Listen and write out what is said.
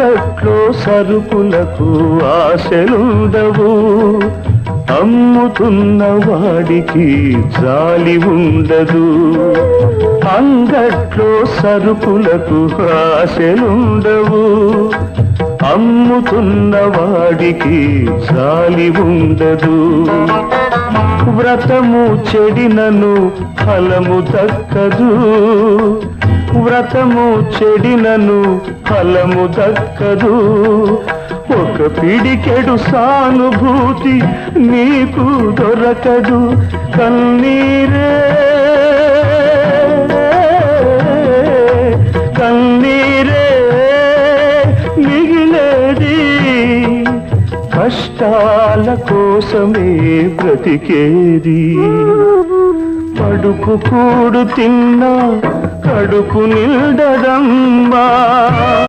అంగట్లో సరుకులకు ఆశలుండవు, అమ్ముతున్న వాడికి జాలి ఉండదు. అంగట్లో సరుకులకు ఆశలుండవు, అమ్ముతున్న వాడికి జాలి ఉండదు. వ్రతము చెడినను ఫలము దక్కదు, వ్రతము చెడినను ఫలము దక్కదు. ఒక పిడికెడు సానుభూతి నీకు దొరకదు. కన్నీరే కన్నీరే మిగిలేది, కష్టాల కోసమే బ్రతికేది. కడుపు కూడు తిన్నా కడుపు నిండదమ్మా.